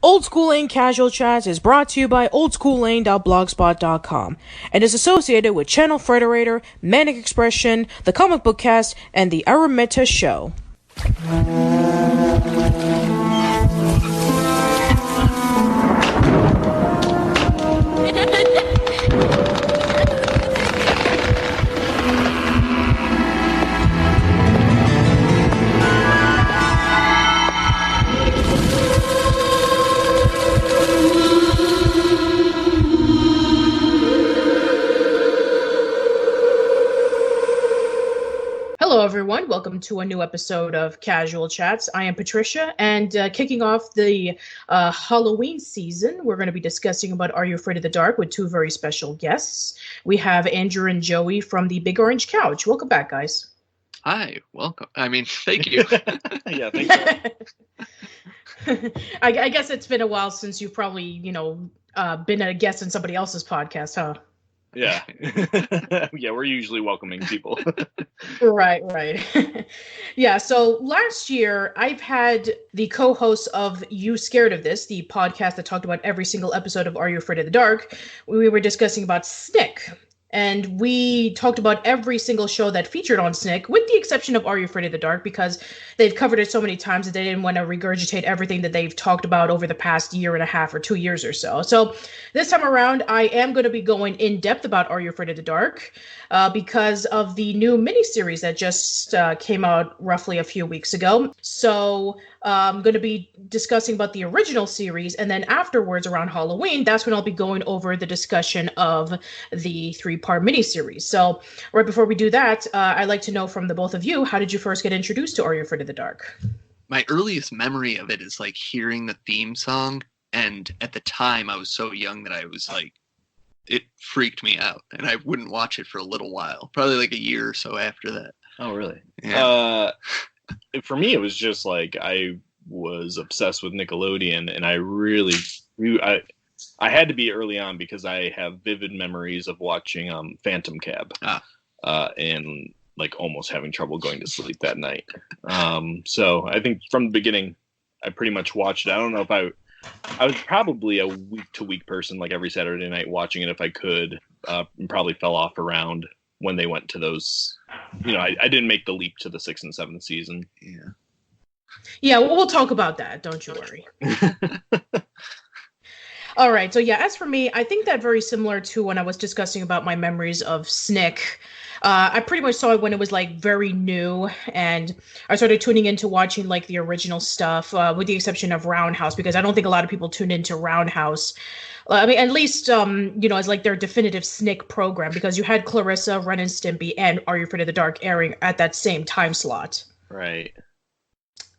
Old School Lane Casual Chats is brought to you by oldschoollane.blogspot.com and is associated with Channel Frederator, Manic Expression, The Comic Book Cast, and The Arun Mehta Show. Hello, everyone. Welcome to a new episode of Casual Chats. I am Patricia, and kicking off the Halloween season, we're going to be discussing about Are You Afraid of the Dark with two very special guests. We have Andrew and Joey from the Big Orange Couch. Welcome back, guys. Hi, welcome. Thank you. Yeah, thank you. I guess it's been a while since you've probably, been a guest on somebody else's podcast, huh? Yeah. Yeah, we're usually welcoming people. Right. Yeah, so last year, I've had the co-hosts of You Scared of This, the podcast that talked about every single episode of Are You Afraid of the Dark. We were discussing about Snick. And we talked about every single show that featured on Snick, with the exception of Are You Afraid of the Dark, because they've covered it so many times that they didn't want to regurgitate everything that they've talked about over the past year and a half or 2 years or so. So this time around, I am going to be going in depth about Are You Afraid of the Dark because of the new miniseries that just came out roughly a few weeks ago. So I'm going to be discussing about the original series, and then afterwards around Halloween, that's when I'll be going over the discussion of the three-part miniseries. So right before we do that, I'd like to know from the both of you, how did you first get introduced to Are You Afraid of the Dark? My earliest memory of it is like hearing the theme song, and at the time I was so young that I was like, it freaked me out, and I wouldn't watch it for a little while, probably like a year or so after that. Oh, really? Yeah. For me, it was just like I was obsessed with Nickelodeon, and I had to be early on because I have vivid memories of watching Phantom Cab and like almost having trouble going to sleep that night. So I think from the beginning, I pretty much watched it. I don't know if I was probably a week-to-week person, like every Saturday night watching it if I could, and probably fell off around when they went to those. I didn't make the leap to the 6th and 7th season. Yeah, well, we'll talk about that. Don't you worry. All right. So, yeah, as for me, I think that very similar to when I was discussing about my memories of Snick. I pretty much saw it when it was like very new, and I started tuning into watching like the original stuff, with the exception of Roundhouse, because I don't think a lot of people tuned into Roundhouse. At least, as like their definitive Snick program, because you had Clarissa, Ren and Stimpy, and Are You Afraid of the Dark airing at that same time slot. Right.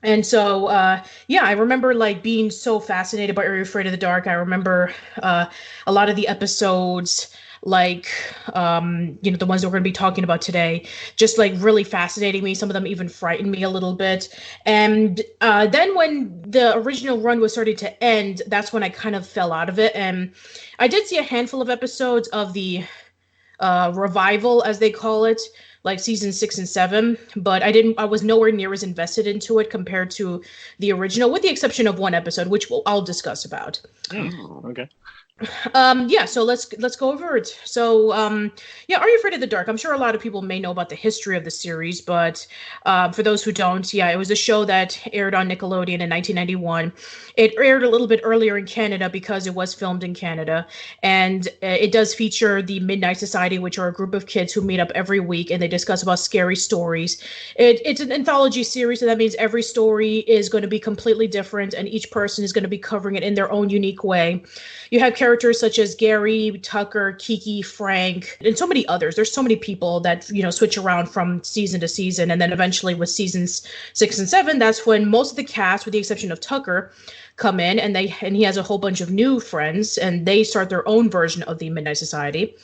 And so, I remember like being so fascinated by Are You Afraid of the Dark. I remember a lot of the episodes, like, the ones that we're going to be talking about today, just like really fascinating me. Some of them even frightened me a little bit. And then when the original run was starting to end, that's when I kind of fell out of it. And I did see a handful of episodes of the revival, as they call it, like season 6 and 7, but I was nowhere near as invested into it compared to the original, with the exception of one episode, which I'll discuss about. Oh, okay. So let's go over it. So, Are You Afraid of the Dark? I'm sure a lot of people may know about the history of the series, but for those who don't, it was a show that aired on Nickelodeon in 1991. It aired a little bit earlier in Canada because it was filmed in Canada, and it does feature the Midnight Society, which are a group of kids who meet up every week and they discuss about scary stories. It's an anthology series, so that means every story is going to be completely different, and each person is going to be covering it in their own unique way. You have characters such as Gary, Tucker, Kiki, Frank, and so many others. There's so many people that, switch around from season to season. And then eventually with seasons 6 and 7, that's when most of the cast, with the exception of Tucker, come in, and he has a whole bunch of new friends, and they start their own version of the Midnight Society.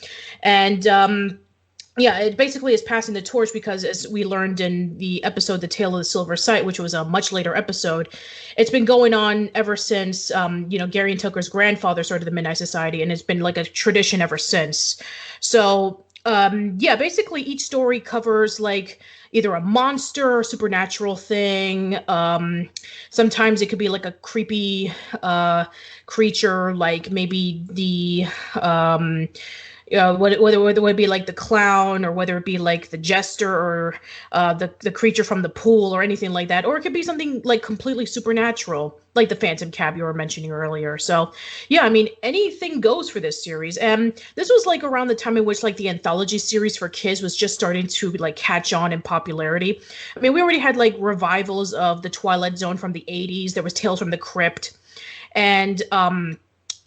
And it basically is passing the torch because, as we learned in the episode The Tale of the Silver Sight, which was a much later episode, it's been going on ever since, Gary and Tucker's grandfather started the Midnight Society, and it's been like a tradition ever since. So, basically each story covers like either a monster or supernatural thing. Sometimes it could be like a creepy creature, like maybe the whether it would be like the clown, or whether it be like the jester, or the creature from the pool, or anything like that, or it could be something like completely supernatural, like the Phantom Cab you were mentioning earlier. So yeah, I mean, anything goes for this series. And this was like around the time in which like the anthology series for kids was just starting to like catch on in popularity. I mean, we already had like revivals of the Twilight Zone from the 80s. There was Tales from the Crypt, and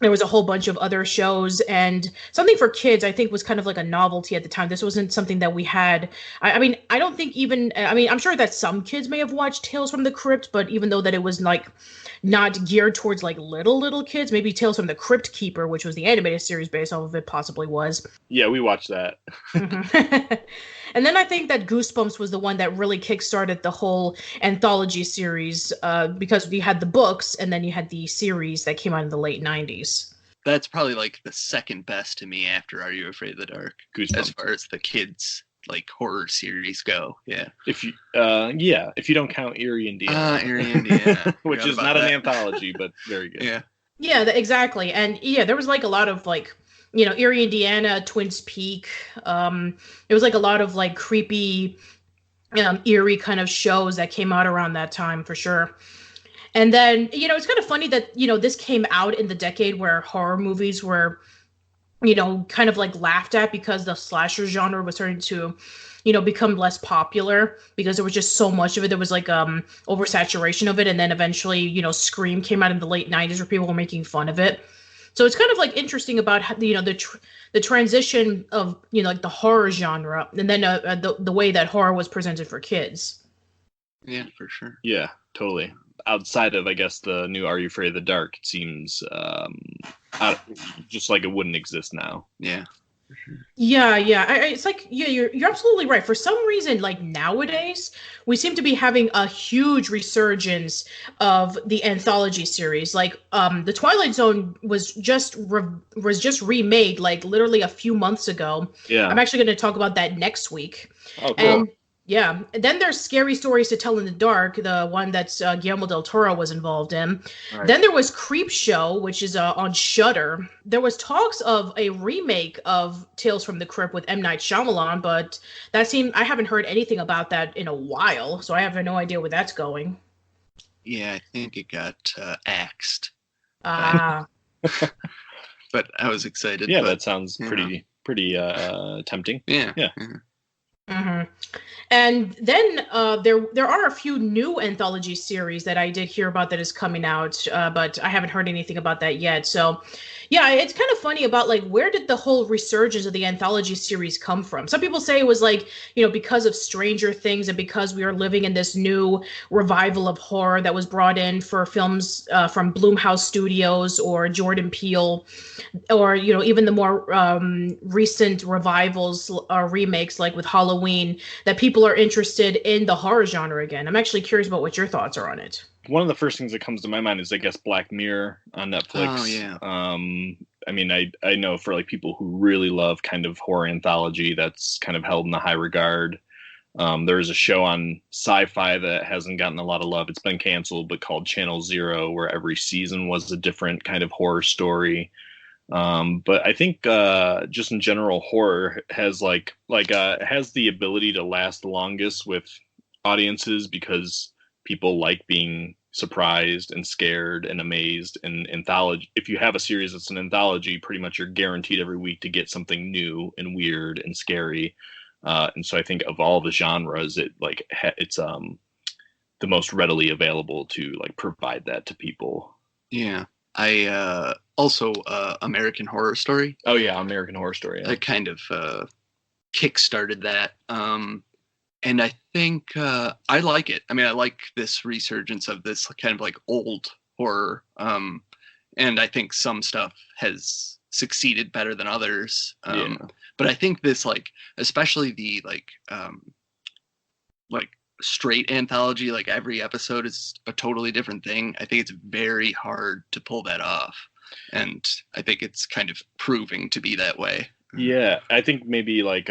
there was a whole bunch of other shows, and something for kids, I think, was kind of like a novelty at the time. This wasn't something that we had. I mean, I don't think even, I mean, I'm sure that some kids may have watched Tales from the Crypt, but even though that it was like not geared towards like little kids, maybe Tales from the Crypt Keeper, which was the animated series based off of it, possibly was. Yeah, we watched that. And then I think that Goosebumps was the one that really kickstarted the whole anthology series, because we had the books and then you had the series that came out in the late 90s. That's probably like the second best to me after Are You Afraid of the Dark? Goosebumps. As far as the kids like horror series go. Yeah. If you don't count Eerie, Indiana. Eerie, Indiana. Which is not an anthology, but very good. Yeah. Yeah, exactly. And yeah, there was like a lot of like, you know, Eerie, Indiana, Twin Peaks. It was like a lot of like creepy, eerie kind of shows that came out around that time for sure. And then, you know, it's kind of funny that, you know, this came out in the decade where horror movies were, you know, kind of like laughed at because the slasher genre was starting to, you know, become less popular because there was just so much of it. There was like oversaturation of it. And then eventually, you know, Scream came out in the late 90s where people were making fun of it. So it's kind of like interesting about how, you know, the transition of, you know, like the horror genre, and then the way that horror was presented for kids. Yeah, for sure. Yeah, totally. Outside of, I guess, the new Are You Afraid of the Dark, it seems just like it wouldn't exist now. Yeah. Yeah. It's like, yeah, you're absolutely right. For some reason, like nowadays, we seem to be having a huge resurgence of the anthology series. Like, the Twilight Zone was just remade like literally a few months ago. Yeah, I'm actually going to talk about that next week. Oh, cool. And yeah, and then there's Scary Stories to Tell in the Dark, the one that Guillermo del Toro was involved in. Right. Then there was Creep Show, which is on Shudder. There was talks of a remake of Tales from the Crypt with M. Night Shyamalan, but I haven't heard anything about that in a while, so I have no idea where that's going. Yeah, I think it got axed. Ah. But I was excited. Yeah, that sounds pretty tempting. Yeah. Mm-hmm. And then there are a few new anthology series that I did hear about that is coming out, but I haven't heard anything about that yet. So, yeah, it's kind of funny about like where did the whole resurgence of the anthology series come from? Some people say it was like, you know, because of Stranger Things and because we are living in this new revival of horror that was brought in for films from Blumhouse Studios or Jordan Peele, or, you know, even the more recent revivals or remakes like with Halloween, that people are interested in the horror genre again. I'm actually curious about what your thoughts are on it. One of the first things that comes to my mind is, I guess, Black Mirror on Netflix. Oh, yeah. I mean, I know for like people who really love kind of horror anthology, that's kind of held in a high regard. There is a show on Sci-Fi that hasn't gotten a lot of love. It's been canceled, but called Channel Zero, where every season was a different kind of horror story. But I think just in general, horror has has the ability to last the longest with audiences because people like being surprised and scared and amazed. And anthology, if you have a series that's an anthology, pretty much you're guaranteed every week to get something new and weird and scary. And so I think of all the genres, it's the most readily available to like provide that to people. Yeah. I also American Horror Story. Oh yeah, American Horror Story. Yeah. I kind of kick-started that. And I think I like it. I mean, I like this resurgence of this kind of like old horror. And I think some stuff has succeeded better than others. But I think this, like, especially the like straight anthology, like every episode is a totally different thing. I think it's very hard to pull that off. And I think it's kind of proving to be that way. Yeah, I think maybe like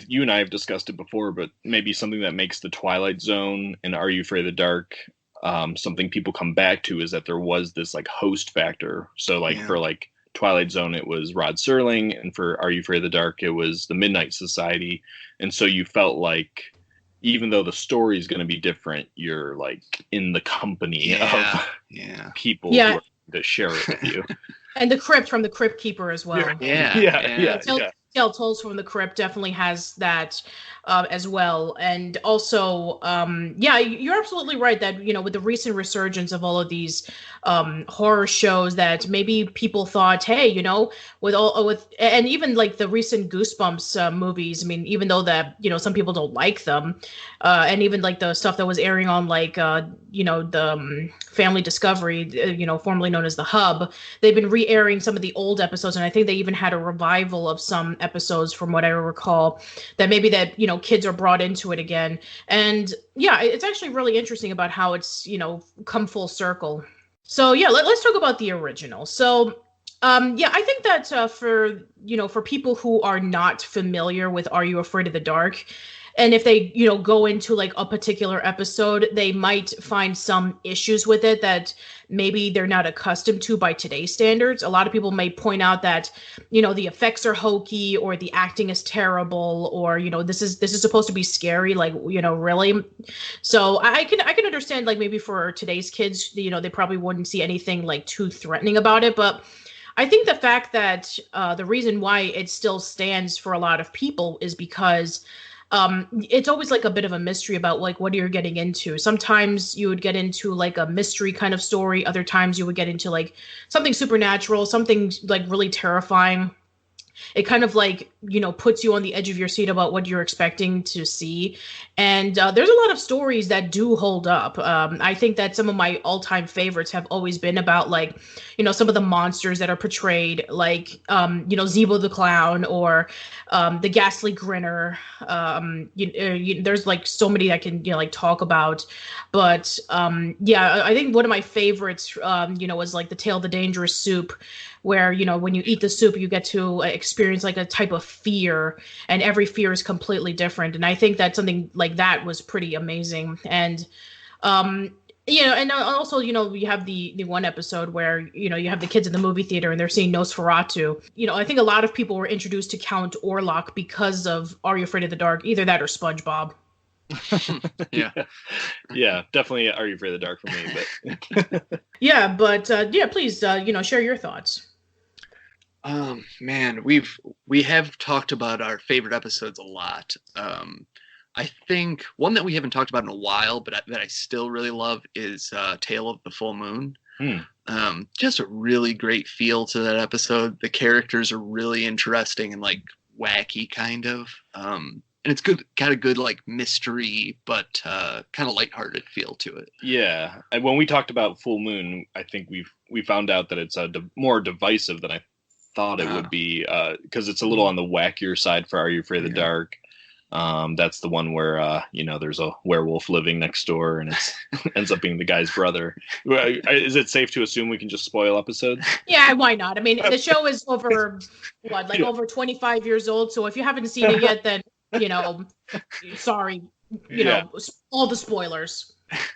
you and I have discussed it before, but maybe something that makes the Twilight Zone and Are You Afraid of the Dark something people come back to is that there was this like host factor. So like for like Twilight Zone, it was Rod Serling, and for Are You Afraid of the Dark, it was the Midnight Society, and so you felt like even though the story is going to be different, you're like in the company of people who are to share it with you. And the crypt from the Crypt Keeper as well. Yeah. Tale Tolls from the Crypt definitely has that as well. And also, you're absolutely right that, you know, with the recent resurgence of all of these horror shows that maybe people thought, hey, you know, and even like the recent Goosebumps movies, I mean, even though that, you know, some people don't like them, and even like the stuff that was airing on like, you know, the Family Discovery, you know, formerly known as The Hub, they've been re-airing some of the old episodes, and I think they even had a revival of some episodes from what I recall, that maybe that, you know, kids are brought into it again. And yeah, it's actually really interesting about how it's, you know, come full circle. So yeah, let's talk about the original. So I think that for people who are not familiar with Are You Afraid of the Dark, and if they, you know, go into like a particular episode, they might find some issues with it that maybe they're not accustomed to by today's standards. A lot of people may point out that, you know, the effects are hokey, or the acting is terrible, or, you know, this is supposed to be scary, like, you know, really. So I can understand, like, maybe for today's kids, you know, they probably wouldn't see anything like too threatening about it, but I think the fact that the reason why it still stands for a lot of people is because it's always like a bit of a mystery about like what you're getting into. Sometimes you would get into like a mystery kind of story. Other times you would get into like something supernatural, something like really terrifying. It kind of like, you know, puts you on the edge of your seat about what you're expecting to see. And there's a lot of stories that do hold up. I think that some of my all-time favorites have always been about like, you know, some of the monsters that are portrayed, like, you know, Zeebo the Clown, or the Ghastly Grinner. There's like so many I can, you know, like talk about. But I think one of my favorites, you know, was like the Tale of the Dangerous Soup, where, you know, when you eat the soup, you get to experience like a type of fear, and every fear is completely different. And I think that something like that was pretty amazing. And, you know, and also, you know, you have the one episode where, you know, you have the kids in the movie theater and they're seeing Nosferatu. You know, I think a lot of people were introduced to Count Orlok because of Are You Afraid of the Dark? Either that or SpongeBob. Yeah, definitely Are You Afraid of the Dark for me, but yeah, but please, you know, share your thoughts. Man, we have talked about our favorite episodes a lot. I think one that we haven't talked about in a while, but that I still really love, is Tale of the Full Moon. Just a really great feel to that episode. The characters are really interesting and like wacky, kind of. And it's good, got a good like mystery, but kind of lighthearted feel to it. Yeah, and when we talked about Full Moon, I think we found out that it's more divisive than I thought it would be, because it's a little on the wackier side for Are You Afraid of the Dark. That's the one where you know, there's a werewolf living next door, and it ends up being the guy's brother. Is it safe to assume we can just spoil episodes? Yeah, why not? I mean, the show is over over 25 years old, so if you haven't seen it yet, then, you know, sorry, you know, all the spoilers.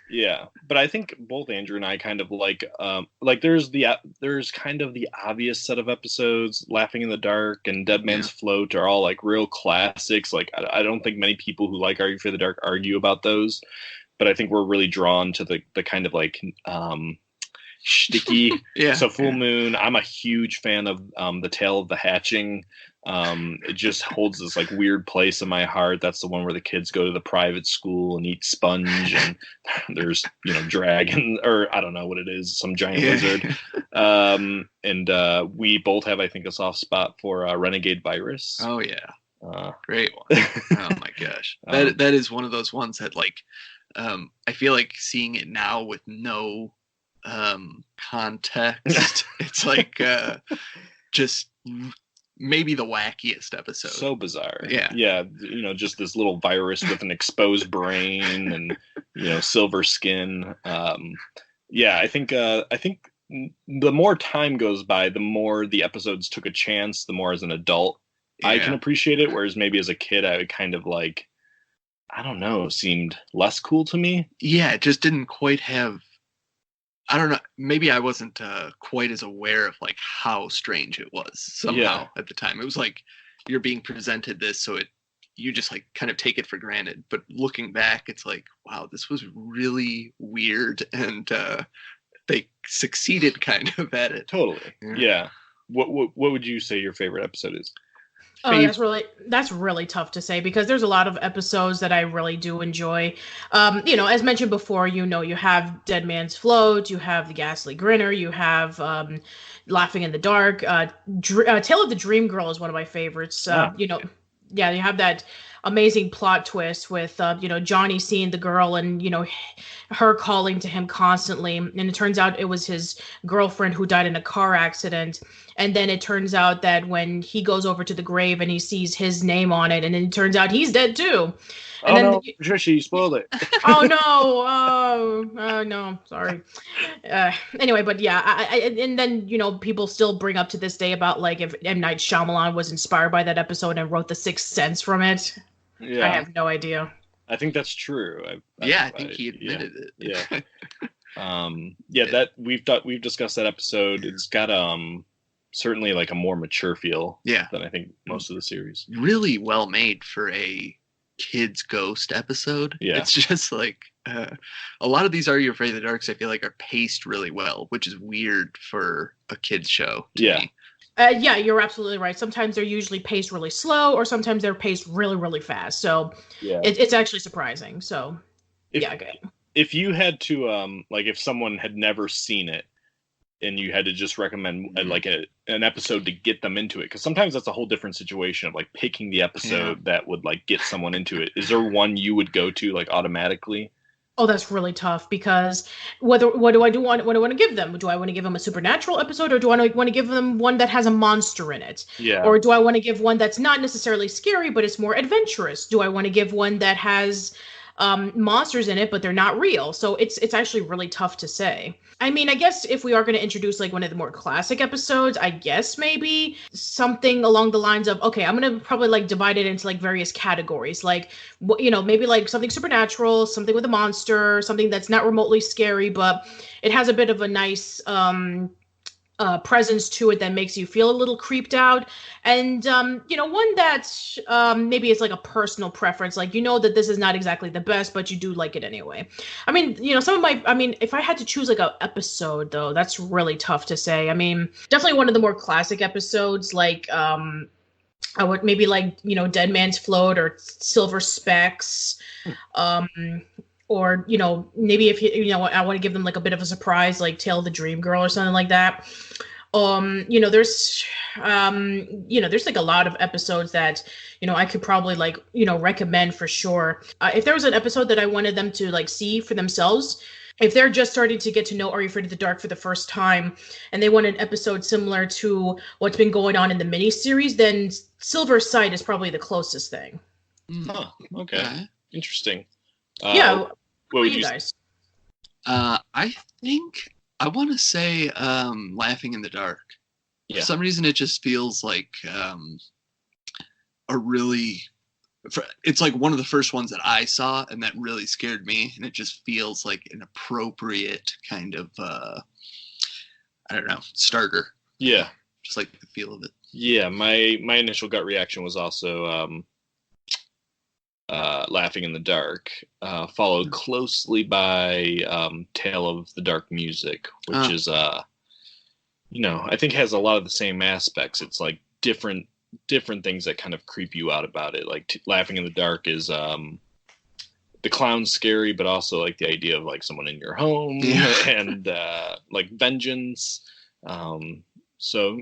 Yeah, but I think both Andrew and I kind of like there's kind of the obvious set of episodes. Laughing in the Dark and Dead Man's Float are all like real classics. Like I don't think many people who like Are You Afraid of the Dark argue about those, but I think we're really drawn to the kind of like shticky. So Full Moon, I'm a huge fan of the Tale of the Hatching. It just holds this like weird place in my heart. That's the one where the kids go to the private school and eat sponge, and there's, you know, dragon, or I don't know what it is, some giant lizard. And we both have, I think, a soft spot for Renegade Virus. Oh yeah, great one. Oh my gosh, that is one of those ones that like, I feel like seeing it now with no context, it's like just maybe the wackiest episode. So bizarre. Yeah. You know, just this little virus with an exposed brain and, you know, silver skin. I think the more time goes by, the more the episodes took a chance, the more as an adult I can appreciate it, whereas maybe as a kid I would kind of like, I don't know, seemed less cool to me. Yeah, it just didn't quite have, I don't know, maybe I wasn't quite as aware of like how strange it was somehow at the time. It was like you're being presented this, so you just like kind of take it for granted. But looking back, it's like, wow, this was really weird, and they succeeded kind of at it. Totally. Yeah. What would you say your favorite episode is? Oh, that's really tough to say, because there's a lot of episodes that I really do enjoy. As mentioned before, you have Dead Man's Float, you have The Ghastly Grinner, you have Laughing in the Dark. Tale of the Dream Girl is one of my favorites. You have that amazing plot twist with Johnny seeing the girl and her calling to him constantly, and it turns out it was his girlfriend who died in a car accident. And then it turns out that when he goes over to the grave and he sees his name on it, and then it turns out he's dead too. And no, Patricia, you spoiled it. Oh no! Oh no! Sorry. Anyway, but yeah, and then people still bring up to this day about like if M. Night Shyamalan was inspired by that episode and wrote The Sixth Sense from it. Yeah. I have no idea. I think that's true. I think he admitted it. Yeah. That we've discussed that episode. It's got certainly like a more mature feel than I think most of the series. Really well made for a kids ghost episode. Yeah. It's just like a lot of these Are You Afraid of the Darks I feel like are paced really well, which is weird for a kids show to me. Yeah, you're absolutely right. Sometimes they're usually paced really slow, or sometimes they're paced really, really fast. So it's actually surprising. So if you had to like if someone had never seen it and you had to just recommend like an episode to get them into it, because sometimes that's a whole different situation of like picking the episode that would like get someone into it. Is there one you would go to like automatically? Oh, that's really tough, because what do I want to give them? Do I want to give them a supernatural episode, or do I want to give them one that has a monster in it? Yeah. Or do I want to give one that's not necessarily scary, but it's more adventurous? Do I want to give one that has monsters in it, but they're not real? So it's actually really tough to say. I mean, I guess if we are going to introduce like one of the more classic episodes, I guess maybe something along the lines of, okay, I'm going to probably like divide it into like various categories, like, maybe like something supernatural, something with a monster, something that's not remotely scary, but it has a bit of a nice presence to it that makes you feel a little creeped out, and one that maybe it's like a personal preference, like that this is not exactly the best, but you do like it anyway. I mean, if I had to choose like a episode though, that's really tough to say. I mean, definitely one of the more classic episodes, like I would maybe like Dead Man's Float or Silver Specks. Or, maybe if I want to give them like a bit of a surprise, like Tale of the Dream Girl or something like that. There's like a lot of episodes that, I could probably like, recommend for sure. If there was an episode that I wanted them to like see for themselves, if they're just starting to get to know Are You Afraid of the Dark for the first time, and they want an episode similar to what's been going on in the miniseries, then Silver Sight is probably the closest thing. Huh, okay. Interesting. What would you guys? I think I want to say Laughing in the Dark. Yeah. For some reason, it just feels like it's like one of the first ones that I saw, and that really scared me, and it just feels like an appropriate kind of starter. Yeah, just like the feel of it. Yeah, my initial gut reaction was also Laughing in the Dark, followed closely by Tale of the Dark Music, which is I think has a lot of the same aspects. It's like different things that kind of creep you out about it. Like Laughing in the Dark is the clown's scary, but also like the idea of like someone in your home and like vengeance. So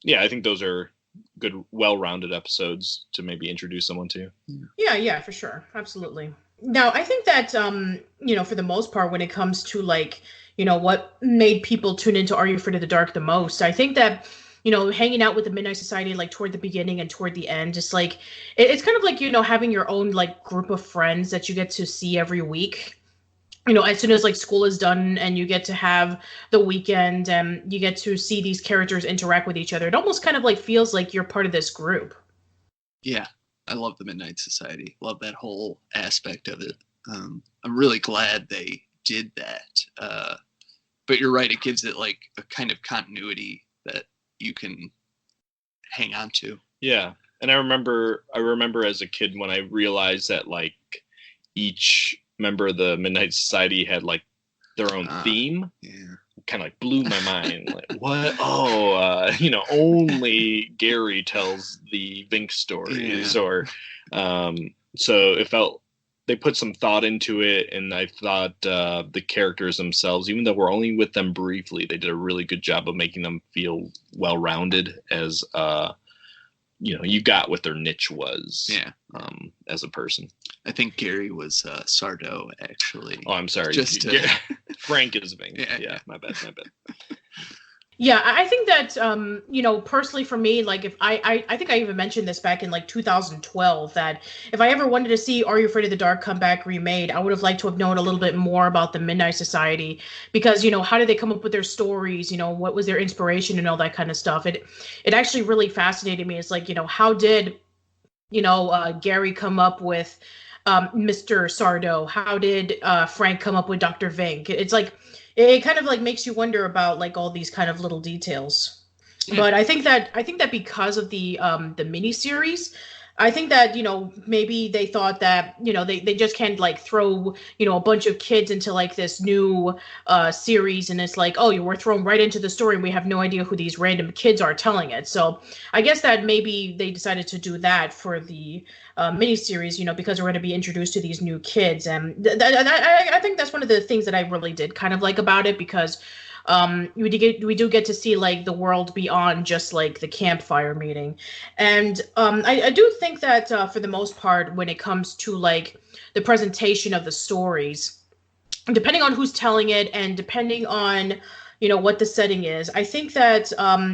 yeah, I think those are good, well-rounded episodes to maybe introduce someone to. Yeah, for sure. Absolutely. Now, I think that, for the most part, when it comes to like, what made people tune into Are You Afraid of the Dark the most, I think that, hanging out with the Midnight Society, like toward the beginning and toward the end, just like, it's kind of like, having your own like group of friends that you get to see every week. As soon as like school is done and you get to have the weekend and you get to see these characters interact with each other, it almost kind of like feels like you're part of this group. Yeah, I love the Midnight Society. Love that whole aspect of it. I'm really glad they did that. But you're right, it gives it like a kind of continuity that you can hang on to. Yeah. And I remember as a kid when I realized that like each member of the Midnight Society had like their own theme. Yeah. Kind of like blew my mind. Like, what? Oh, only Gary tells the Vink stories, or so it felt they put some thought into it, and I thought the characters themselves, even though we're only with them briefly, they did a really good job of making them feel well-rounded as you got what their niche was. Yeah. As a person. I think Gary was Sardo, actually. Oh, I'm sorry. Frank is Vink. Yeah, my bad. Yeah, I think that, personally for me, like if I think I even mentioned this back in like 2012, that if I ever wanted to see Are You Afraid of the Dark come back remade, I would have liked to have known a little bit more about the Midnight Society, because, how did they come up with their stories? What was their inspiration and all that kind of stuff? It actually really fascinated me. It's like, how did, Gary come up with Mr. Sardo? How did Frank come up with Dr. Vink? It's like, it kind of like makes you wonder about like all these kind of little details. Yeah. But I think that because of the miniseries, I think that, maybe they thought that, they just can't like throw, a bunch of kids into like this new series, and it's like, oh, we're thrown right into the story and we have no idea who these random kids are telling it. So I guess that maybe they decided to do that for the miniseries, because we're going to be introduced to these new kids. And I think that's one of the things that I really did kind of like about it, because we do get to see like the world beyond just like the campfire meeting. And I do think that for the most part, when it comes to like the presentation of the stories, depending on who's telling it and depending on what the setting is, I think that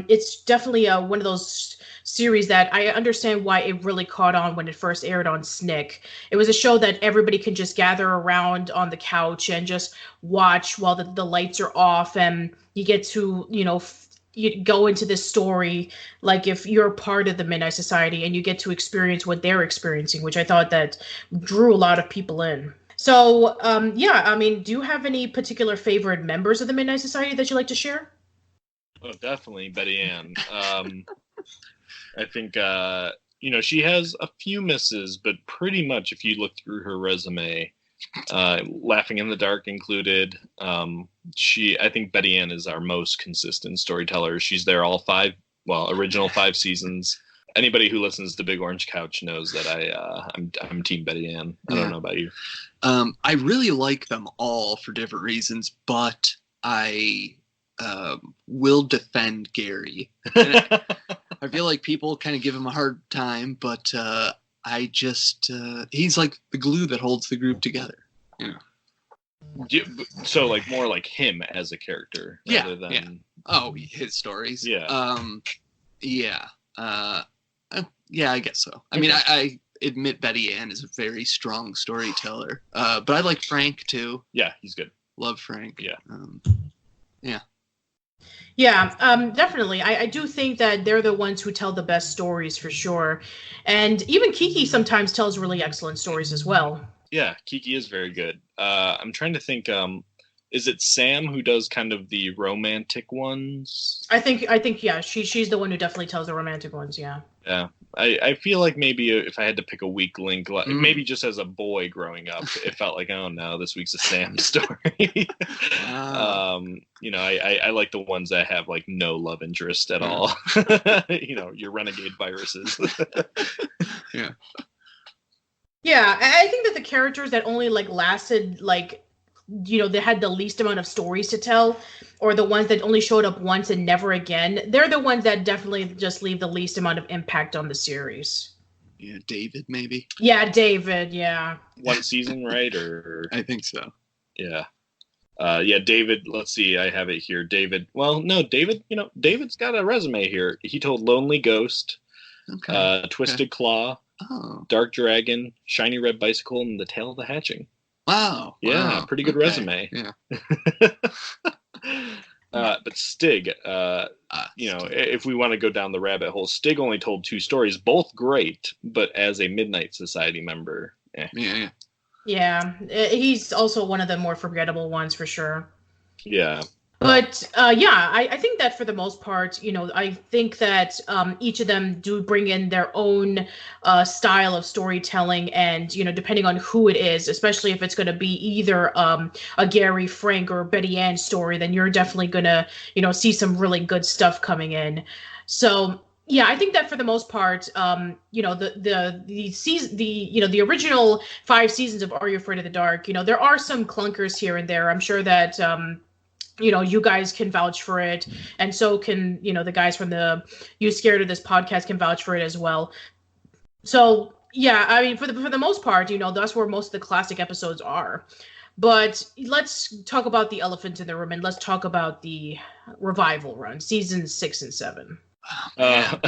it's definitely one of those series that I understand why it really caught on when it first aired on Snick. It was a show that everybody can just gather around on the couch and just watch while the lights are off, and you get to you go into this story like if you're part of the Midnight Society, and you get to experience what they're experiencing, which I thought that drew a lot of people in. So do you have any particular favorite members of the Midnight Society that you like to share? Oh, definitely Betty Ann. I think, she has a few misses, but pretty much if you look through her resume, Laughing in the Dark included, I think Betty Ann is our most consistent storyteller. She's there all original 5 seasons. Anybody who listens to Big Orange Couch knows that I'm Team Betty Ann. I don't know about you. I really like them all for different reasons, but I will defend Gary. I feel like people kind of give him a hard time, but he's like the glue that holds the group together. Yeah. So like more like him as a character rather than his stories. Yeah. I guess so. I mean, I admit Betty Ann is a very strong storyteller, but I like Frank too. Yeah, he's good. Love Frank. Yeah. Yeah, definitely. I do think that they're the ones who tell the best stories for sure. And even Kiki sometimes tells really excellent stories as well. Yeah, Kiki is very good. I'm trying to think, is it Sam who does kind of the romantic ones? I think yeah, she's the one who definitely tells the romantic ones, yeah. Yeah. I feel like maybe if I had to pick a weak link, maybe just as a boy growing up, it felt like, oh no, this week's a Sam story. Wow. I like the ones that have like no love interest at all. Your renegade viruses. Yeah. Yeah, I think that the characters that only like lasted like, they had the least amount of stories to tell, or the ones that only showed up once and never again, they're the ones that definitely just leave the least amount of impact on the series. Yeah, David, maybe. Yeah, David, yeah. One season, right? Or I think so. Yeah. David, let's see, I have it here. David, David's got a resume here. He told Lonely Ghost, Twisted Claw, Dark Dragon, Shiny Red Bicycle, and The Tale of the Hatching. Wow. Yeah, pretty good resume. Yeah. But Stig, if we want to go down the rabbit hole, Stig only told 2 stories, both great, but as a Midnight Society member, Yeah, he's also one of the more forgettable ones for sure. Yeah. But I think that for the most part, I think that each of them do bring in their own style of storytelling, and depending on who it is, especially if it's going to be either a Gary, Frank, or Betty Ann story, then you're definitely going to see some really good stuff coming in. So yeah, I think that for the most part, the season, the original 5 seasons of Are You Afraid of the Dark, there are some clunkers here and there. I'm sure that. You guys can vouch for it, and so can the guys from the You Scared of This podcast can vouch for it as well. So yeah, I mean, for the most part, that's where most of the classic episodes are. But let's talk about the elephant in the room, and let's talk about the revival run, seasons 6 and 7. I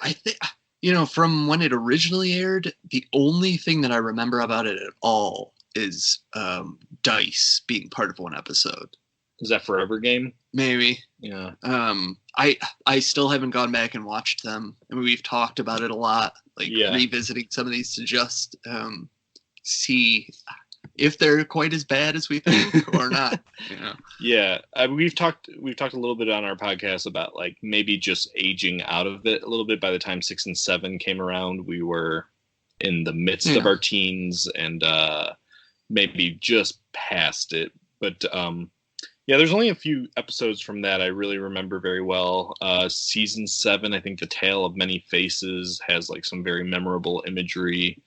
think from when it originally aired, the only thing that I remember about it at all is Dice being part of one episode. Is that Forever Game? Maybe. Yeah. I still haven't gone back and watched them. I mean, we've talked about it a lot, revisiting some of these to just see if they're quite as bad as we think or not. Yeah. We've talked a little bit on our podcast about maybe just aging out of it a little bit. By the time 6 and 7 came around, we were in the midst of our teens and maybe just past it. But yeah, there's only a few episodes from that I really remember very well. Season 7, I think The Tale of Many Faces has some very memorable imagery.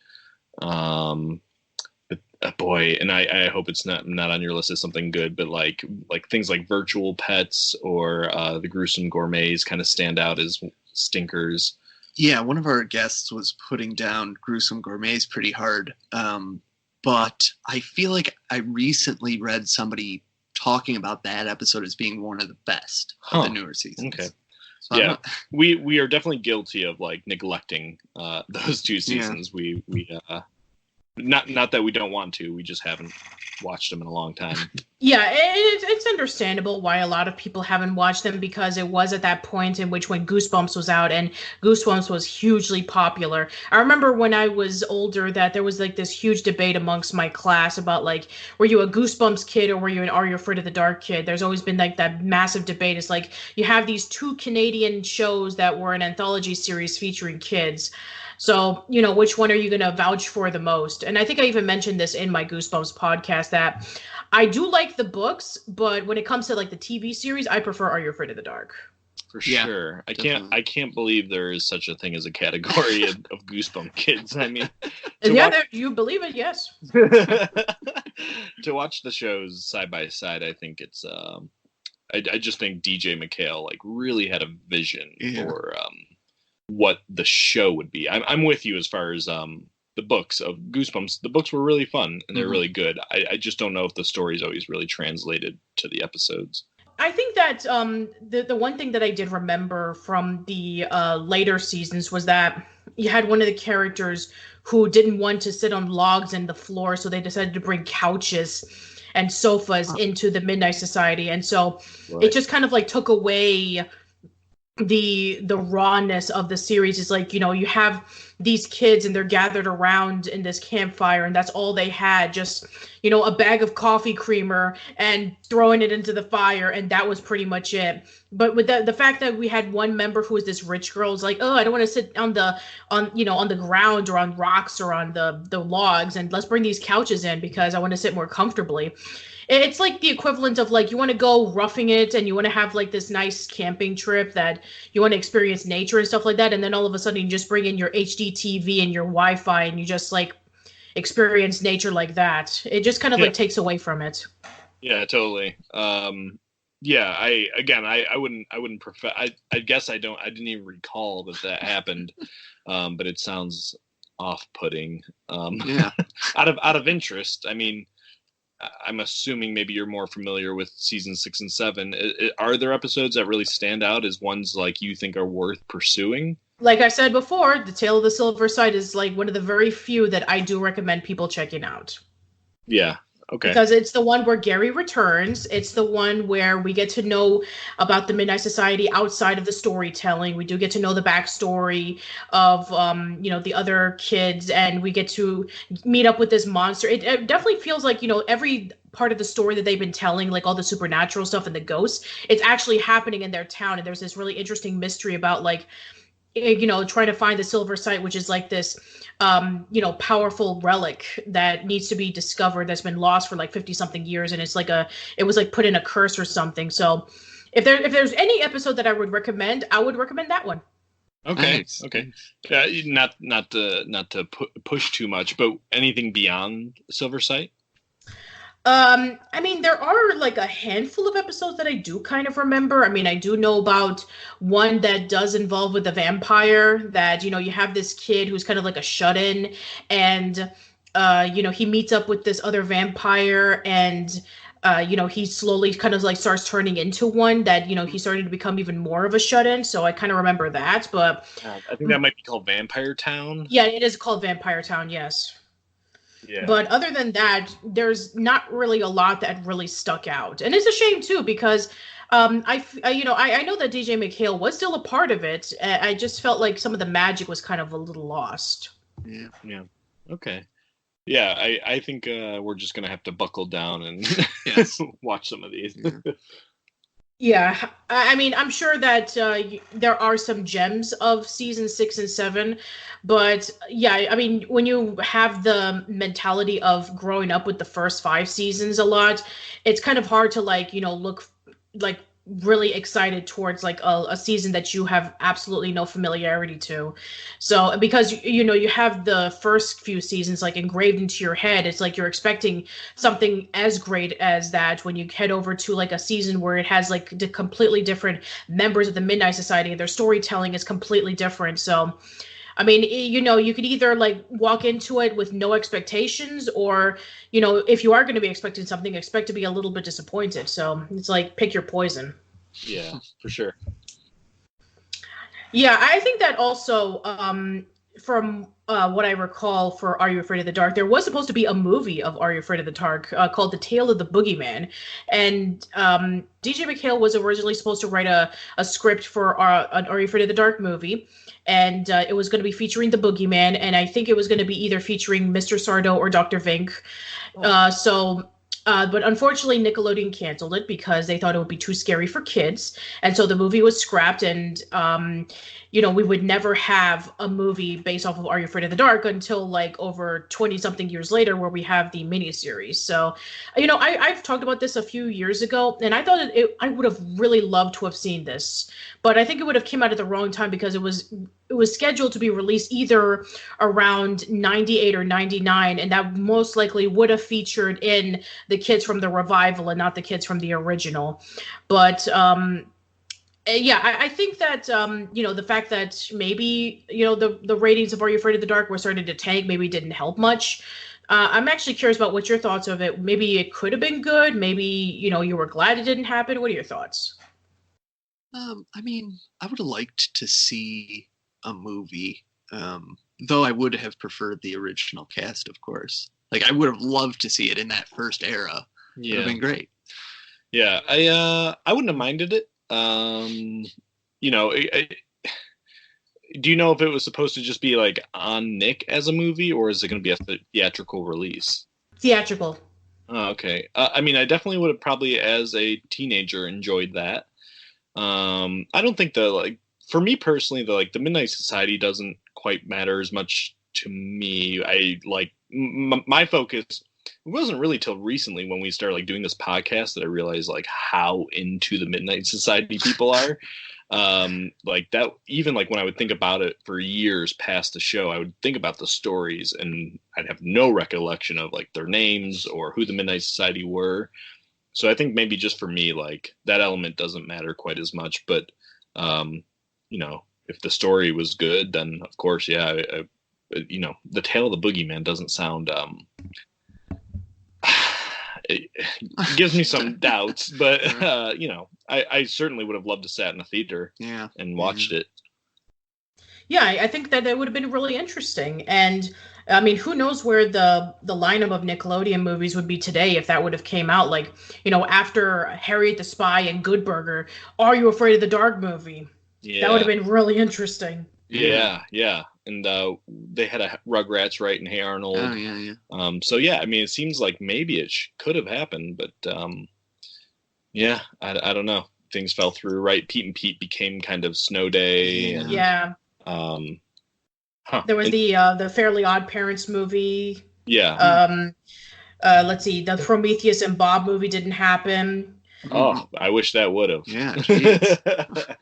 Boy, and I hope it's not on your list as something good, but like things like Virtual Pets or The Gruesome Gourmets kind of stand out as stinkers. Yeah, one of our guests was putting down Gruesome Gourmets pretty hard. But I feel like I recently read somebody talking about that episode as being one of the best of the newer seasons. Okay. So yeah, we are definitely guilty of neglecting those 2 seasons. Yeah. We not that we don't want to, we just haven't watched them in a long time. Yeah, it's understandable why a lot of people haven't watched them, because it was at that point in which when Goosebumps was out, and Goosebumps was hugely popular. I remember when I was older that there was this huge debate amongst my class about were you a Goosebumps kid or were you an Are You Afraid of the Dark kid? There's always been that massive debate. It's you have these 2 Canadian shows that were an anthology series featuring kids. So, which one are you going to vouch for the most? And I think I even mentioned this in my Goosebumps podcast that I do like the books, but when it comes to the TV series, I prefer Are You Afraid of the Dark? For sure. I can't believe there is such a thing as a category of Goosebumps kids. I mean, you believe it, yes. To watch the shows side by side, I think it's I just think DJ McHale really had a vision for what the show would be. I'm with you as far as the books of Goosebumps. The books were really fun and they're really good. I just don't know if the story's always really translated to the episodes. I think that the one thing that I did remember from the later seasons was that you had one of the characters who didn't want to sit on logs and the floor, so they decided to bring couches and sofas into the Midnight Society, and so it just kind of took away the rawness of the series. Is you have these kids and they're gathered around in this campfire and that's all they had, just a bag of coffee creamer and throwing it into the fire, and that was pretty much it. But with the fact that we had one member who was this rich girl, is I don't want to sit on the ground or on rocks or on the logs, and let's bring these couches in because I want to sit more comfortably. It's the equivalent of you want to go roughing it and you want to have this nice camping trip that you want to experience nature and stuff like that, and then all of a sudden you just bring in your HD TV and your Wi-Fi and you just experience nature like that. It just kind of takes away from it. Yeah, totally. I wouldn't prefer. I guess I didn't even recall that happened, but it sounds off-putting. Out of interest, I mean, I'm assuming maybe you're more familiar with season 6 and 7. Are there episodes that really stand out as ones you think are worth pursuing? Like I said before, The Tale of the Silver Side is one of the very few that I do recommend people checking out. Yeah. Okay. Because it's the one where Gary returns. It's the one where we get to know about the Midnight Society outside of the storytelling. We do get to know the backstory of, the other kids, and we get to meet up with this monster. It definitely feels like, every part of the story that they've been telling, like all the supernatural stuff and the ghosts, it's actually happening in their town. And there's this really interesting mystery about, like, trying to find the silver site, which is like this, powerful relic that needs to be discovered that's been lost for like 50 something years. And it was like put in a curse or something. So if there's any episode that I would recommend that one. Okay. Nice. Okay. Not to push too much, but anything beyond Silver Sight? There are like a handful of episodes that I do kind of remember. I do know about one that does involve with a vampire that, you have this kid who's kind of like a shut-in, and, he meets up with this other vampire, and, he slowly kind of like starts turning into one that, he's starting to become even more of a shut-in. So I kind of remember that, but I think that might be called Vampire Town. Yeah, it is called Vampire Town. Yes. Yeah. But other than that, there's not really a lot that really stuck out. And it's a shame, too, because I know that DJ McHale was still a part of it. I just felt like some of the magic was kind of a little lost. Yeah. Yeah. Okay. Yeah, I think we're just going to have to buckle down and watch some of these. Yeah, I'm sure that there are some gems of season 6 and 7, but yeah, when you have the mentality of growing up with the first 5 seasons a lot, it's kind of hard to look like really excited towards like a season that you have absolutely no familiarity to. So because you have the first few seasons like engraved into your head, it's like you're expecting something as great as that when you head over to like a season where it has like the completely different members of the Midnight Society and their storytelling is completely different. So you could either like walk into it with no expectations, or, if you are going to be expecting something, expect to be a little bit disappointed. So it's like, pick your poison. Yeah, for sure. Yeah, I think that also, from what I recall for Are You Afraid of the Dark, there was supposed to be a movie of Are You Afraid of the Dark called The Tale of the Boogeyman. And DJ McHale was originally supposed to write a script for an Are You Afraid of the Dark movie. And it was going to be featuring the Boogeyman. And I think it was going to be either featuring Mr. Sardo or Dr. Vink. But unfortunately, Nickelodeon canceled it because they thought it would be too scary for kids. And so the movie was scrapped, and, we would never have a movie based off of Are You Afraid of the Dark until like over 20-something years later, where we have the miniseries. So, I've talked about this a few years ago, and I thought I would have really loved to have seen this. But I think it would have came out at the wrong time because it was scheduled to be released either around 98 or 99, and that most likely would have featured in the kids from the revival and not the kids from the original. But I think that the fact that maybe the ratings of Are You Afraid of the Dark were starting to tank maybe didn't help much. I'm actually curious about what your thoughts of it. Maybe it could have been good. Maybe you were glad it didn't happen. What are your thoughts? I would have liked to see a movie, though I would have preferred the original cast, of course. Like, I would have loved to see it in that first era. Yeah. It would have been great. Yeah, I wouldn't have minded it. Do you know if it was supposed to just be like on Nick as a movie, or is it going to be a theatrical release? Theatrical. Oh, okay. I definitely would have probably as a teenager enjoyed that. I don't think for me personally, the Midnight Society doesn't quite matter as much to me. I like my focus. It wasn't really till recently when we started doing this podcast that I realized how into the Midnight Society people are. That, even when I would think about it for years past the show, I would think about the stories and I'd have no recollection of their names or who the Midnight Society were. So I think maybe just for me, that element doesn't matter quite as much. But, if the story was good, then of course, yeah, the Tale of the Boogeyman doesn't sound, it gives me some doubts, but, I certainly would have loved to sat in a theater and watched it. Yeah, I think that would have been really interesting. And, I mean, who knows where the lineup of Nickelodeon movies would be today if that would have came out, like, after Harriet the Spy and Good Burger, Are You Afraid of the Dark movie? Yeah. That would have been really interesting. Yeah. And they had a Rugrats, right, and Hey Arnold. Oh, yeah. So, yeah, I mean, it seems like maybe it could have happened, but, yeah, I don't know. Things fell through, right? Pete and Pete became kind of Snow Day. And, yeah. There was the Fairly Odd Parents movie. Yeah. Let's see. The Prometheus and Bob movie didn't happen. Oh, I wish that would have. Yeah.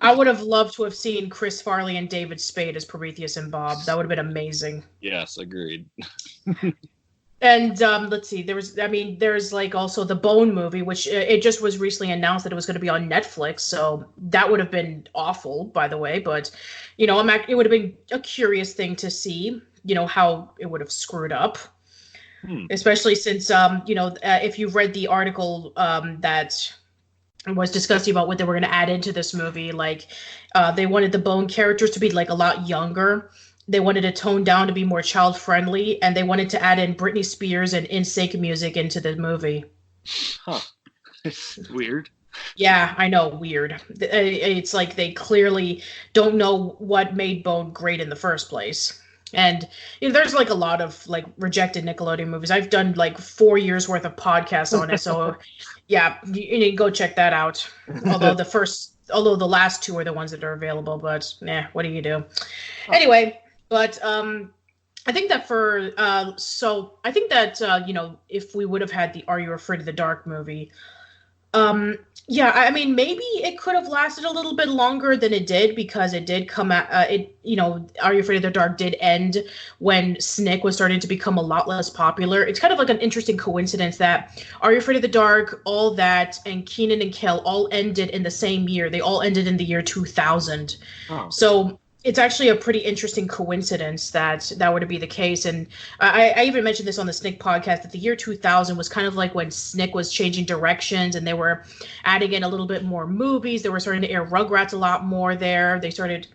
I would have loved to have seen Chris Farley and David Spade as Prometheus and Bob. That would have been amazing. Yes, agreed. And let's see. There's like also the Bone movie, which it just was recently announced that it was going to be on Netflix. So that would have been awful, by the way. But it would have been a curious thing to see. How it would have screwed up. Especially since if you've read the article that was discussing about what they were going to add into this movie, like they wanted the Bone characters to be like a lot younger. They wanted it toned down to be more child friendly, and they wanted to add in Britney Spears and NSYNC music into the movie. Huh. Weird. Yeah, I know, weird. It's like they clearly don't know what made Bone great in the first place. And there's like a lot of like rejected Nickelodeon movies. I've done like 4 years worth of podcasts on it, so yeah, you need to go check that out. Although the last two are the ones that are available, but what do you do? Anyway, but I think that if we would have had the Are You Afraid of the Dark movie, I mean, maybe it could have lasted a little bit longer than it did, because it did come out, Are You Afraid of the Dark did end when Snick was starting to become a lot less popular. It's kind of like an interesting coincidence that Are You Afraid of the Dark, All That, and Kenan and Kel all ended in the same year. They all ended in the year 2000. Oh. So it's actually a pretty interesting coincidence that would be the case. And I even mentioned this on the Snick podcast, that the year 2000 was kind of like when Snick was changing directions and they were adding in a little bit more movies. They were starting to air Rugrats a lot more there. They started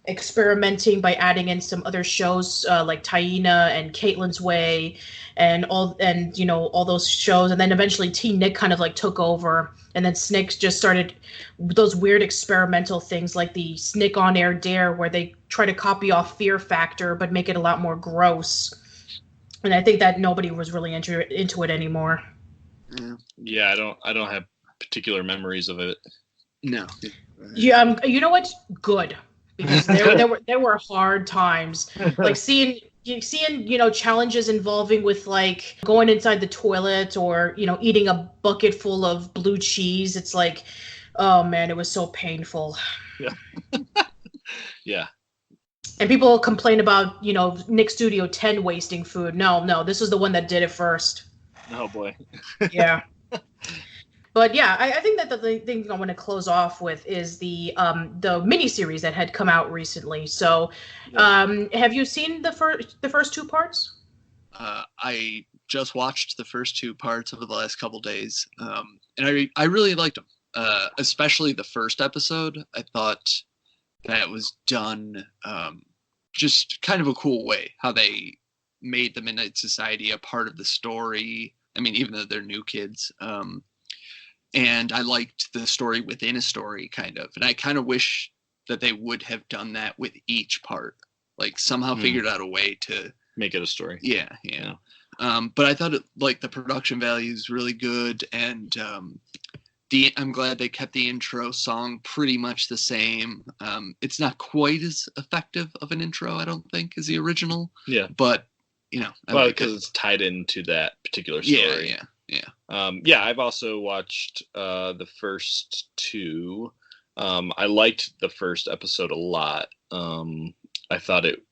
experimenting by adding in some other shows like Taina and Caitlin's Way and all those shows. And then eventually Teen Nick kind of like took over. And then Snick just started those weird experimental things like the Snick on Air Dare, where they try to copy off Fear Factor but make it a lot more gross. And I think that nobody was really into it anymore. Yeah, I don't have particular memories of it. No. Yeah, you know what? Good, because there were hard times, like seeing challenges involving with like going inside the toilet or eating a bucket full of blue cheese. It's like, oh man, it was so painful. Yeah. Yeah. And people complain about Nick Studio 10 wasting food. No, this was the one that did it first. Oh boy. Yeah. But yeah, I think that the thing I want to close off with is the miniseries that had come out recently. So, have you seen the first two parts? I just watched the first two parts over the last couple days, and I really liked them. Especially the first episode. I thought that was done just kind of a cool way. How they made the Midnight Society a part of the story. I mean, even though they're new kids. And I liked the story within a story, kind of. And I kind of wish that they would have done that with each part. Like, somehow figured out a way to... make it a story. Yeah. But I thought, the production value is really good. And I'm glad they kept the intro song pretty much the same. It's not quite as effective of an intro, I don't think, as the original. Yeah. But, because it's tied into that particular story. Yeah. I've also watched the first two. I liked the first episode a lot. I thought it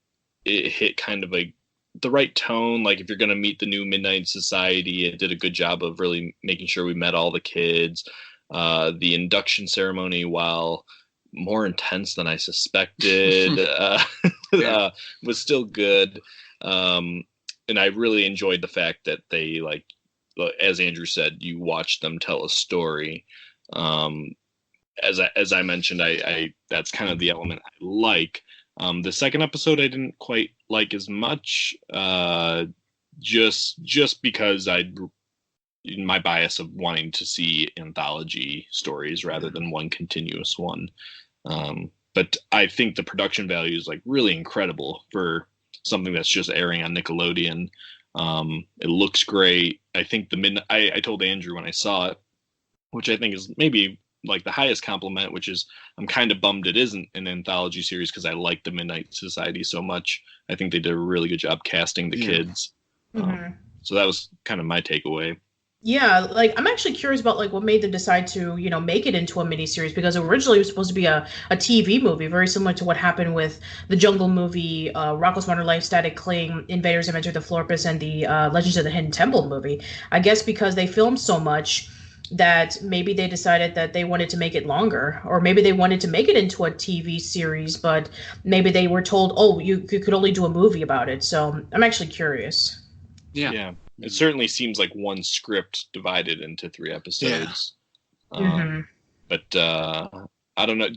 hit kind of the right tone. Like, if you're going to meet the new Midnight Society, it did a good job of really making sure we met all the kids. The induction ceremony, while more intense than I suspected, was still good. And I really enjoyed the fact that they, like, as Andrew said, you watch them tell a story. As I mentioned, I that's kind of the element I like. The second episode I didn't quite like as much, just because my bias of wanting to see anthology stories rather than one continuous one. But I think the production value is like really incredible for something that's just airing on Nickelodeon. It looks great. I think I told Andrew when I saw it, which I think is maybe like the highest compliment, which is I'm kind of bummed it isn't an anthology series because I like the Midnight Society so much. I think they did a really good job casting the kids. So that was kind of my takeaway. Yeah, like I'm actually curious about like what made them decide to, make it into a miniseries, because originally it was supposed to be a TV movie, very similar to what happened with the Jungle movie, Rocko's Modern Life, Static Cling, Invaders Have Entered the Florpus, and the Legends of the Hidden Temple movie. I guess because they filmed so much that maybe they decided that they wanted to make it longer, or maybe they wanted to make it into a TV series, but maybe they were told, oh, you could only do a movie about it. So I'm actually curious. Yeah. It certainly seems like one script divided into 3 episodes. Yeah. But I don't know.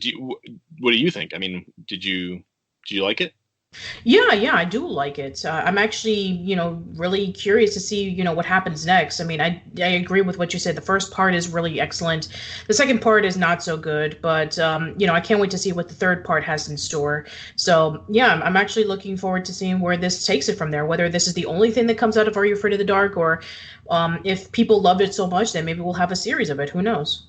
What do you think? I mean, did you like it? Yeah, I do like it. I'm actually, really curious to see, what happens next. I mean, I agree with what you said. The first part is really excellent. The second part is not so good, but, I can't wait to see what the third part has in store. So, yeah, I'm actually looking forward to seeing where this takes it from there, whether this is the only thing that comes out of Are You Afraid of the Dark, or if people loved it so much, then maybe we'll have a series of it. Who knows?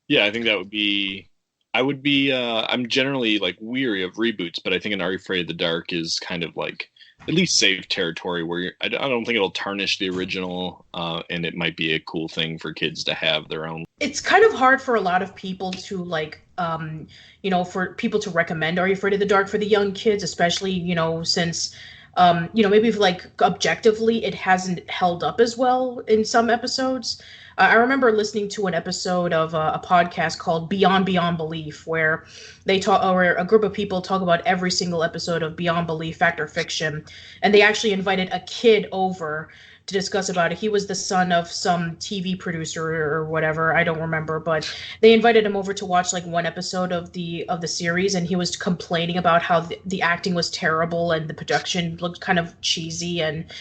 Yeah, I think that would be... I'm generally like weary of reboots, but I think an Are You Afraid of the Dark is kind of like at least safe territory where I don't think it'll tarnish the original, and it might be a cool thing for kids to have their own. It's kind of hard for a lot of people to like, for people to recommend Are You Afraid of the Dark for the young kids, especially, since, maybe if, like objectively it hasn't held up as well in some episodes. I remember listening to an episode of a podcast called Beyond Belief, where they talk, or a group of people talk about every single episode of Beyond Belief, Fact or Fiction, and they actually invited a kid over to discuss about it. He was the son of some TV producer or whatever, I don't remember, but they invited him over to watch like one episode of the series, and he was complaining about how the acting was terrible and the production looked kind of cheesy, and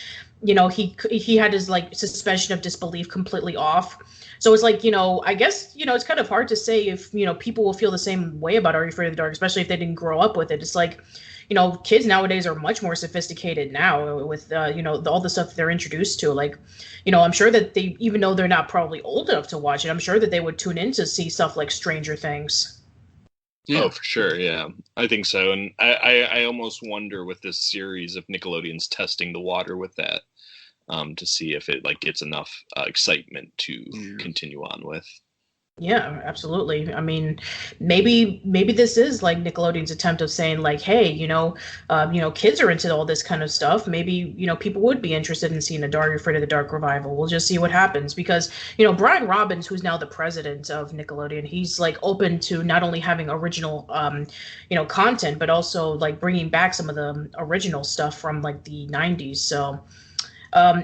he had his like suspension of disbelief completely off. So it's like, I guess, it's kind of hard to say if, people will feel the same way about Are You Afraid of the Dark, especially if they didn't grow up with it. It's like, kids nowadays are much more sophisticated now with, all the stuff they're introduced to. Like, I'm sure that they, even though they're not probably old enough to watch it, I'm sure that they would tune in to see stuff like Stranger Things. Yeah. Oh, for sure. Yeah, I think so. And I almost wonder with this series if Nickelodeon's testing the water with that, to see if it like gets enough excitement to continue on with. Yeah, absolutely. I mean, maybe this is like Nickelodeon's attempt of saying like, hey, kids are into all this kind of stuff. Maybe, people would be interested in seeing a Are You Afraid of the Dark revival. We'll just see what happens, because, Brian Robbins, who's now the president of Nickelodeon, he's like open to not only having original, content, but also like bringing back some of the original stuff from like the 90s. So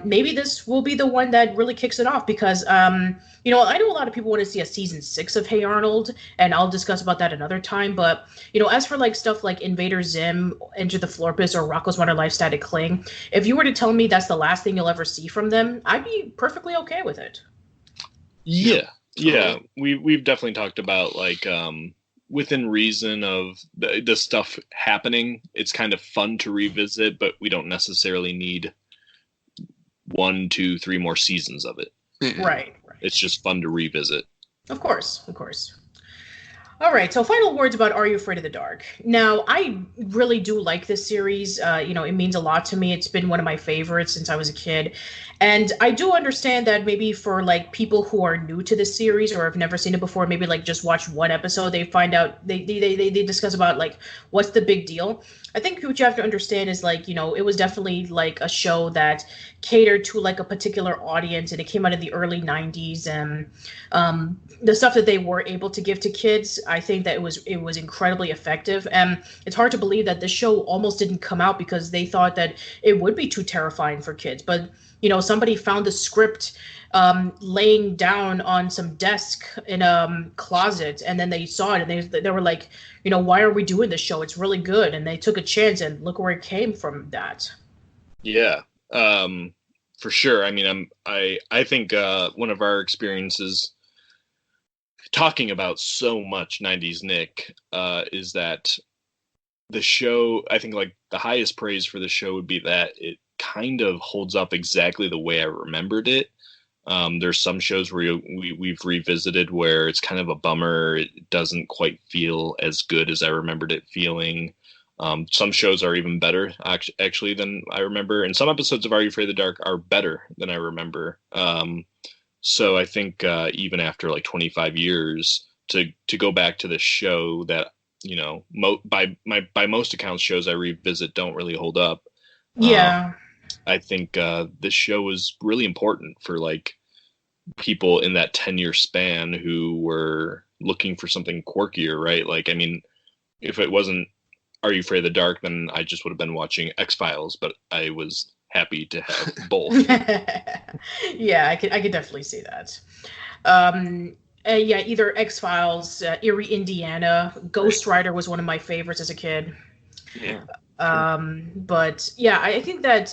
maybe this will be the one that really kicks it off, because, I know a lot of people want to see a season 6 of Hey Arnold, and I'll discuss about that another time. But, as for like stuff like Invader Zim, Enter the Florpus, or Rocko's Modern Life, Static Cling, if you were to tell me that's the last thing you'll ever see from them, I'd be perfectly okay with it. Yeah. We've definitely talked about like, within reason of the stuff happening, it's kind of fun to revisit, but we don't necessarily need 1, 2, 3 more seasons of it. Right. It's just fun to revisit. Of course. All right, so final words about Are You Afraid of the Dark? Now, I really do like this series. It means a lot to me. It's been one of my favorites since I was a kid. And I do understand that maybe for like people who are new to this series or have never seen it before, maybe like just watch one episode, they find out, they discuss about like, what's the big deal? I think what you have to understand is like, it was definitely like a show that catered to like a particular audience, and it came out in the early 90s, and the stuff that they were able to give to kids I think that it was incredibly effective. And it's hard to believe that this show almost didn't come out because they thought that it would be too terrifying for kids. But somebody found the script laying down on some desk in a closet, and then they saw it, and they were like, why are we doing this show? It's really good. And they took a chance, and look where it came from that. Yeah, for sure. I mean, I think one of our experiences talking about so much 90s Nick is that the show, I think like the highest praise for the show would be that it kind of holds up exactly the way I remembered it. There's some shows where we've revisited where it's kind of a bummer. It doesn't quite feel as good as I remembered it feeling. Some shows are even better actually than I remember. And some episodes of Are You Afraid of the Dark are better than I remember. So I think even after like 25 years to go back to the show that, by most accounts, shows I revisit don't really hold up. Yeah. I think this show was really important for like people in that 10-year span who were looking for something quirkier, right? Like, I mean, if it wasn't Are You Afraid of the Dark, then I just would have been watching X-Files, but I was happy to have both. Yeah, I could definitely see that. Yeah, either X-Files, Erie, Indiana, Ghost Rider was one of my favorites as a kid. Yeah. But yeah, I think that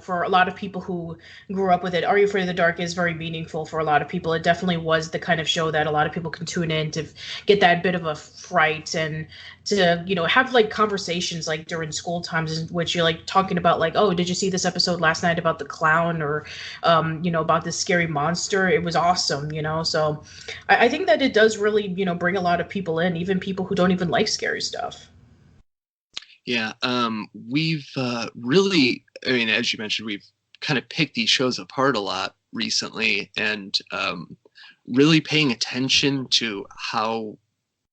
for a lot of people who grew up with it, Are You Afraid of the Dark is very meaningful for a lot of people. It definitely was the kind of show that a lot of people can tune in to get that bit of a fright and to have like conversations like during school times in which you're like talking about like, oh, did you see this episode last night about the clown, or about this scary monster? It was awesome. So I think that it does really bring a lot of people in, even people who don't even like scary stuff. Yeah, we've really, I mean, as you mentioned, we've kind of picked these shows apart a lot recently, and really paying attention to how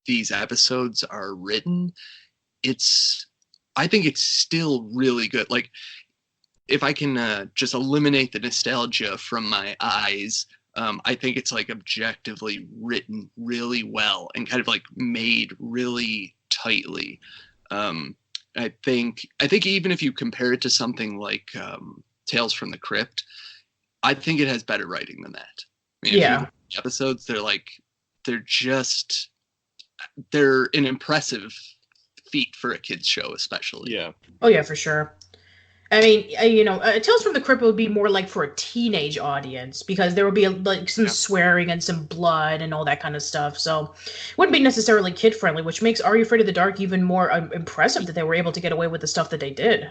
these episodes are written. I think it's still really good. Like, if I can just eliminate the nostalgia from my eyes, I think it's like objectively written really well and kind of like made really tightly. I think even if you compare it to something like Tales from the Crypt, I think it has better writing than that. I mean, Yeah. if you look at the episodes, they're an impressive feat for a kids show, especially. Yeah. Oh yeah, for sure. I mean, Tales from the Crypt would be more like for a teenage audience because there would be like some swearing and some blood and all that kind of stuff. So it wouldn't be necessarily kid friendly, which makes Are You Afraid of the Dark even more impressive that they were able to get away with the stuff that they did.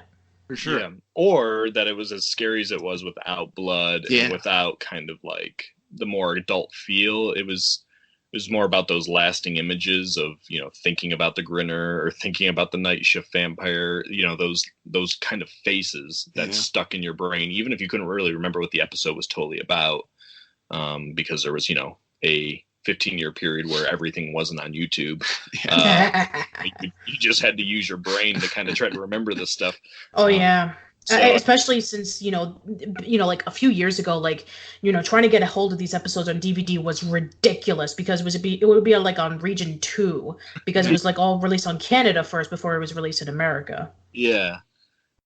For sure. Yeah. Or that it was as scary as it was without blood and without kind of like the more adult feel. It was more about those lasting images of, thinking about the Grinner or thinking about the Night Shift vampire, those kind of faces that stuck in your brain, even if you couldn't really remember what the episode was totally about, because there was, a 15-year period where everything wasn't on YouTube. You just had to use your brain to kind of try to remember this stuff. Oh, yeah. So, especially since, like a few years ago, like, trying to get a hold of these episodes on DVD was ridiculous because it would be like on Region 2 because it was like all released on Canada first before it was released in America. Yeah.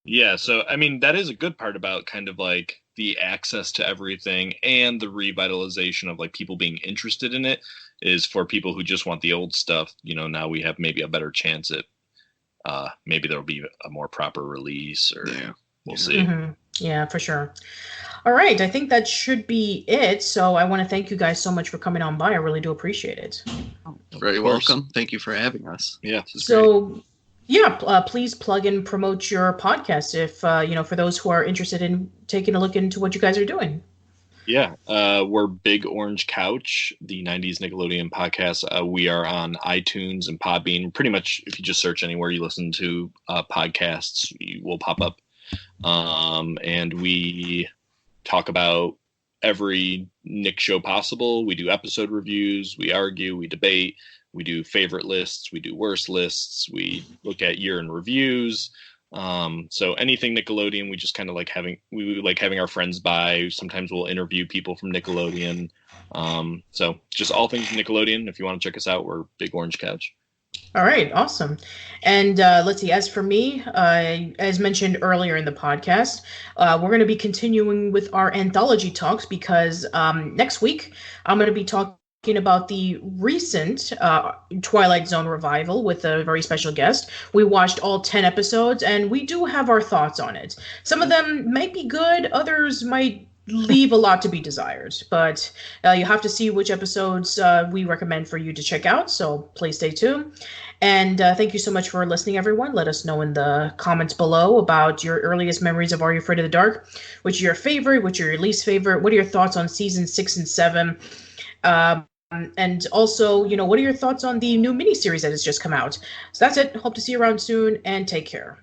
Yeah. So, I mean, that is a good part about kind of like the access to everything and the revitalization of like people being interested in it is for people who just want the old stuff. Now we have maybe a better chance at maybe there'll be a more proper release or we'll see. Mm-hmm. Yeah, for sure. All right. I think that should be it. So I want to thank you guys so much for coming on by. I really do appreciate it. Very welcome. Thank you for having us. Yeah. So, please plug and promote your podcast if, for those who are interested in taking a look into what you guys are doing. Yeah, we're Big Orange Couch, the 90s Nickelodeon podcast. We are on iTunes and Podbean. Pretty much, if you just search anywhere you listen to podcasts, you will pop up. And we talk about every Nick show possible. We do episode reviews. We argue. We debate. We do favorite lists. We do worst lists. We look at year in reviews. So anything Nickelodeon, we just kind of like having our friends by. Sometimes we'll interview people from Nickelodeon. So just all things Nickelodeon. If you want to check us out, we're Big Orange Couch. All right, awesome. And let's see, as for me, as mentioned earlier in the podcast, we're going to be continuing with our anthology talks because next week I'm going to be talking about the recent Twilight Zone revival with a very special guest. We watched all 10 episodes and we do have our thoughts on it. Some of them might be good, others might leave a lot to be desired, but you have to see which episodes we recommend for you to check out, so please stay tuned. And thank you so much for listening, everyone. Let us know in the comments below about your earliest memories of Are You Afraid of the Dark? Which are your favorite? Which are your least favorite? What are your thoughts on season 6 and 7? And also, what are your thoughts on the new miniseries that has just come out? So that's it. Hope to see you around soon, and take care.